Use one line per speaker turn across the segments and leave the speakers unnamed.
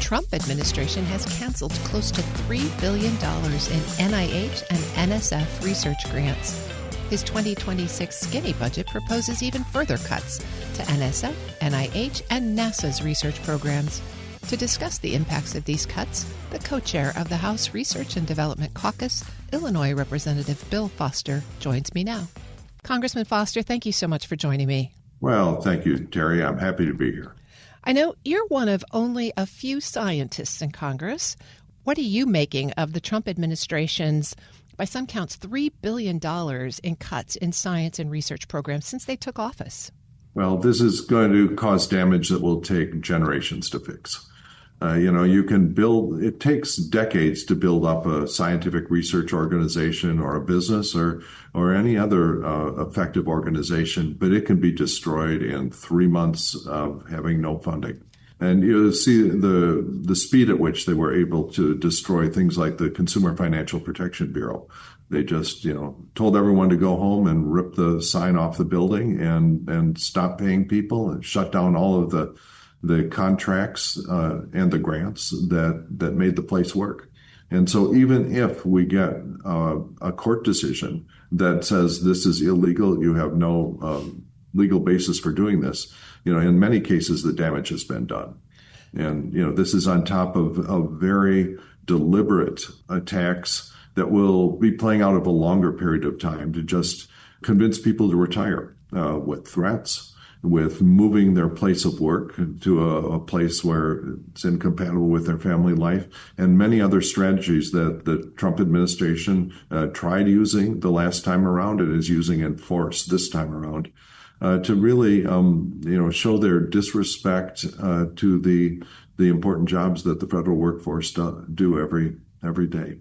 Trump administration has canceled close to $3 billion in NIH and NSF research grants. His 2026 skinny budget proposes even further cuts to NSF, NIH, and NASA's research programs. To discuss the impacts of these cuts, the co-chair of the House Research and Development Caucus, Illinois Representative Bill Foster, joins me now. Congressman Foster, thank you so much for joining me.
Well, thank you, Terry. I'm happy to be here.
I know you're one of only a few scientists in Congress. What are you making of the Trump administration's, by some counts, $3 billion in cuts in science and research programs since they took office?
Well, this is going to cause damage that will take generations to fix. You can build, it takes decades to build up a scientific research organization or a business or any other effective organization, but it can be destroyed in 3 months of having no funding. And you see the speed at which they were able to destroy things like the Consumer Financial Protection Bureau. They just, told everyone to go home and rip the sign off the building and stop paying people and shut down all of the contracts and the grants that made the place work. And so even if we get a court decision that says this is illegal, you have no legal basis for doing this, in many cases the damage has been done. And, this is on top of very deliberate attacks that will be playing out over a longer period of time to just convince people to retire with threats, with moving their place of work to a place where it's incompatible with their family life, and many other strategies that the Trump administration tried using the last time around and is using in force this time around to really, show their disrespect to the important jobs that the federal workforce do every day.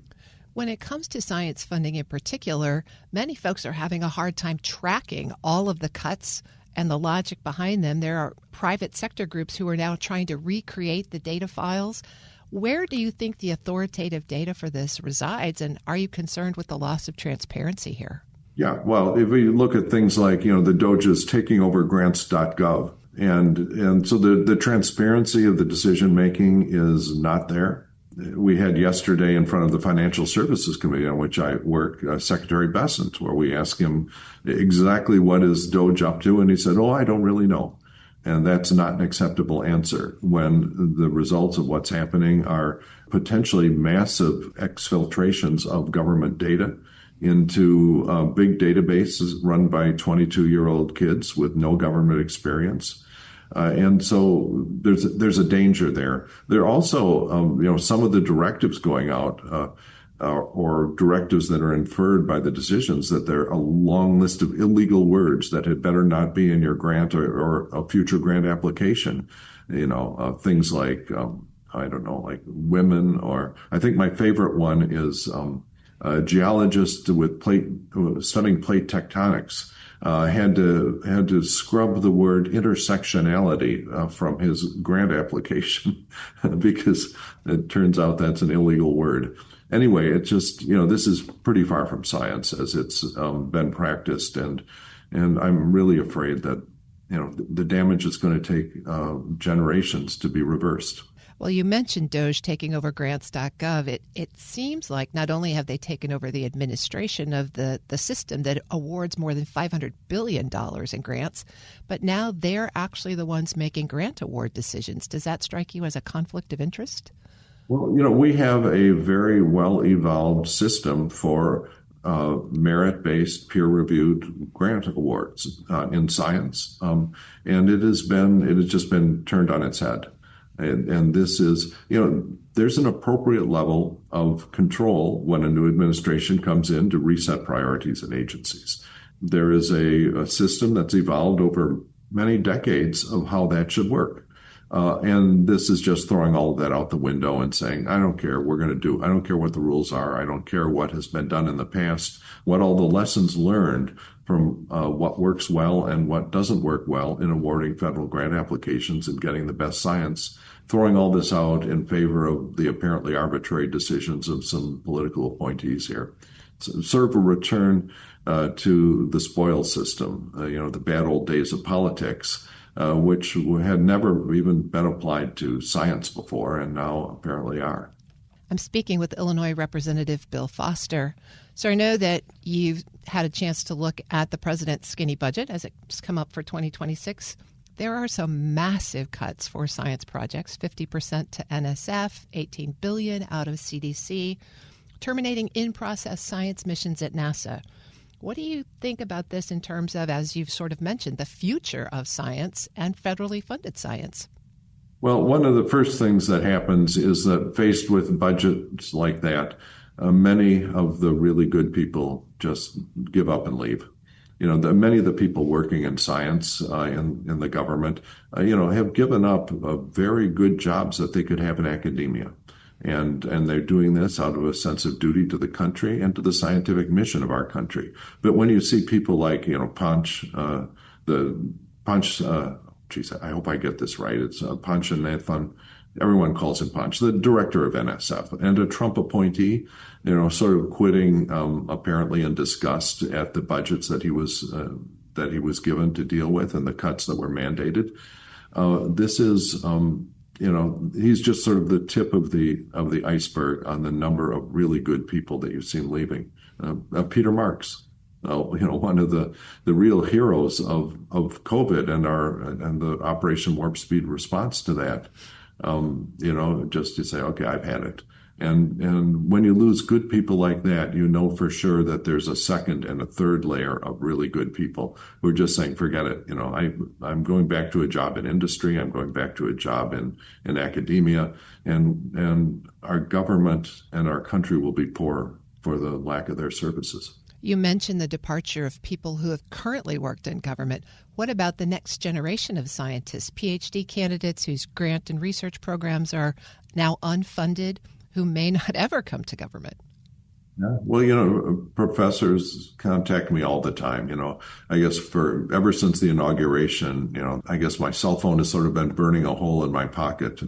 When it comes to science funding in particular, many folks are having a hard time tracking all of the cuts and the logic behind them. There are private sector groups who are now trying to recreate the data files. Where do you think the authoritative data for this resides, and are you concerned with the loss of transparency here?
Yeah, well, if we look at things like, the DOJ's taking over grants.gov, and so the transparency of the decision-making is not there. We had yesterday in front of the Financial Services Committee, on which I work, Secretary Bessent, where we asked him exactly what is DOJ up to, and he said, I don't really know. And that's not an acceptable answer when the results of what's happening are potentially massive exfiltrations of government data into big databases run by 22-year-old kids with no government experience. And so there's a danger there. There are also, some of the directives going out or directives that are inferred by the decisions that there are a long list of illegal words that had better not be in your grant or a future grant application. Things like, like women, or I think my favorite one is a geologist with studying plate tectonics. Had to scrub the word intersectionality from his grant application because it turns out that's an illegal word. Anyway, it's just, this is pretty far from science as it's been practiced. And I'm really afraid that, the damage is going to take generations to be reversed.
Well, you mentioned DOJ taking over grants.gov. It seems like not only have they taken over the administration of the system that awards more than $500 billion in grants, but now they're actually the ones making grant award decisions. Does that strike you as a conflict of interest?
Well, we have a very well-evolved system for merit-based, peer-reviewed grant awards in science, and it has just been turned on its head. And this is, there's an appropriate level of control when a new administration comes in to reset priorities in agencies. There is a system that's evolved over many decades of how that should work. And this is just throwing all of that out the window and saying, I don't care, I don't care what the rules are. I don't care what has been done in the past, what all the lessons learned from what works well and what doesn't work well in awarding federal grant applications and getting the best science, throwing all this out in favor of the apparently arbitrary decisions of some political appointees here. Sort of a return to the spoils system, the bad old days of politics, which had never even been applied to science before, and now apparently are.
I'm speaking with Illinois Representative Bill Foster. So I know that you've had a chance to look at the president's skinny budget as it's come up for 2026. There are some massive cuts for science projects, 50% to NSF, $18 billion out of CDC, terminating in-process science missions at NASA. What do you think about this in terms of, as you've sort of mentioned, the future of science and federally funded science?
Well, one of the first things that happens is that faced with budgets like that, many of the really good people just give up and leave. Many of the people working in science in the government, have given up very good jobs that they could have in academia. And they're doing this out of a sense of duty to the country and to the scientific mission of our country. But when you see people like, Punch, I hope I get this right. It's Punch and Nathan. Everyone calls him Punch, the director of NSF, and a Trump appointee, sort of quitting apparently in disgust at the budgets that he was given to deal with and the cuts that were mandated. This is, he's just sort of the tip of the iceberg on the number of really good people that you've seen leaving. Peter Marks. One of the real heroes of COVID and the Operation Warp Speed response to that, just to say, okay, I've had it. And when you lose good people like that, for sure that there's a second and a third layer of really good people who are just saying, forget it. I'm going back to a job in industry. I'm going back to a job in academia, and our government and our country will be poor for the lack of their services.
You mentioned the departure of people who have currently worked in government. What about the next generation of scientists, PhD candidates whose grant and research programs are now unfunded, who may not ever come to government?
Yeah. Well, professors contact me all the time. I guess ever since the inauguration, I guess my cell phone has sort of been burning a hole in my pocket.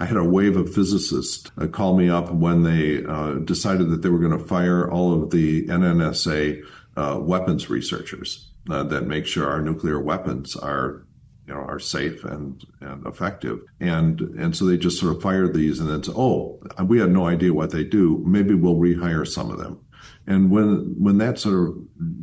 I had a wave of physicists call me up when they decided that they were going to fire all of the NNSA weapons researchers that make sure our nuclear weapons are safe and effective. And so they just sort of fired these and then said, oh, we had no idea what they do. Maybe we'll rehire some of them. And when that sort of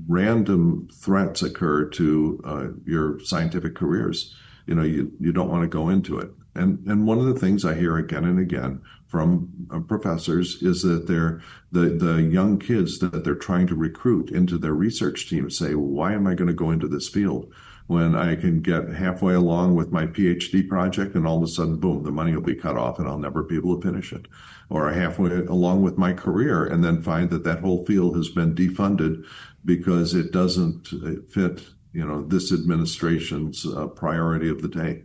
random threats occur to your scientific careers, you don't want to go into it. And one of the things I hear again and again from professors is that the young kids that they're trying to recruit into their research team say, why am I going to go into this field when I can get halfway along with my PhD project and all of a sudden, boom, the money will be cut off and I'll never be able to finish it? Or halfway along with my career and then find that whole field has been defunded because it doesn't fit, this administration's priority of the day.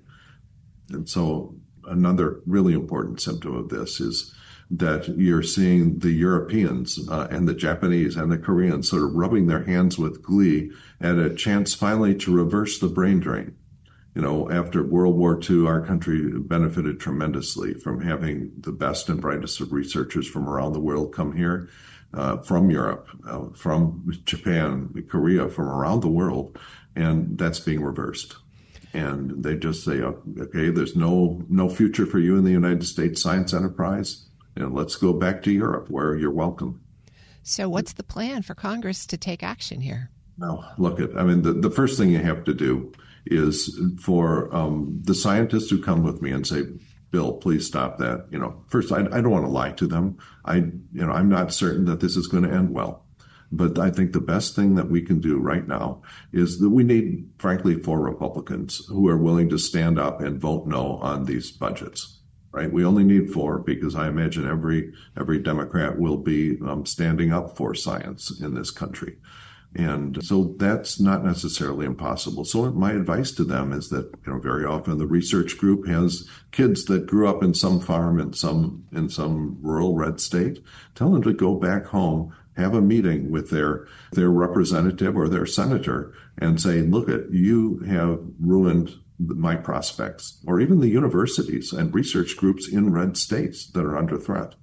And so another really important symptom of this is that you're seeing the Europeans and the Japanese and the Koreans sort of rubbing their hands with glee at a chance finally to reverse the brain drain. After World War II, our country benefited tremendously from having the best and brightest of researchers from around the world come here, from Europe, from Japan, Korea, from around the world, and that's being reversed. And they just say, okay, there's no future for you in the United States science enterprise. Let's go back to Europe where you're welcome.
So what's the plan for Congress to take action here?
Well, the first thing you have to do is for the scientists who come with me and say, Bill, please stop that. First, I don't want to lie to them. I'm not certain that this is going to end well. But I think the best thing that we can do right now is that we need, frankly, 4 Republicans who are willing to stand up and vote no on these budgets, right? We only need 4 because I imagine every Democrat will be standing up for science in this country. And so that's not necessarily impossible. So my advice to them is that, very often the research group has kids that grew up in some farm in some rural red state. Tell them to go back home, have a meeting with their representative or their senator and say, look, you have ruined my prospects, or even the universities and research groups in red states that are under threat.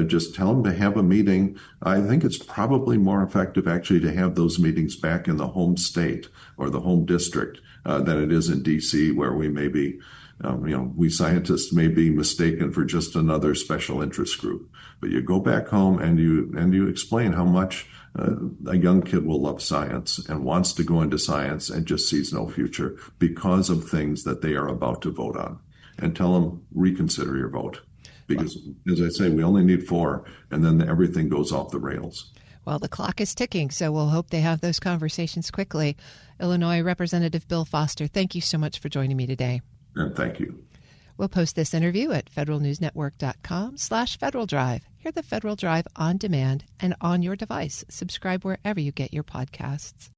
Just tell them to have a meeting. I think it's probably more effective actually to have those meetings back in the home state or the home district than it is in D.C., where we may be, we scientists may be mistaken for just another special interest group. But you go back home and you explain how much a young kid will love science and wants to go into science and just sees no future because of things that they are about to vote on. And tell them, reconsider your vote. Because, as I say, we only need 4, and then everything goes off the rails.
Well, the clock is ticking, so we'll hope they have those conversations quickly. Illinois Representative Bill Foster, thank you so much for joining me today.
And thank you.
We'll post this interview at federalnewsnetwork.com/Federal Drive. Hear the Federal Drive on demand and on your device. Subscribe wherever you get your podcasts.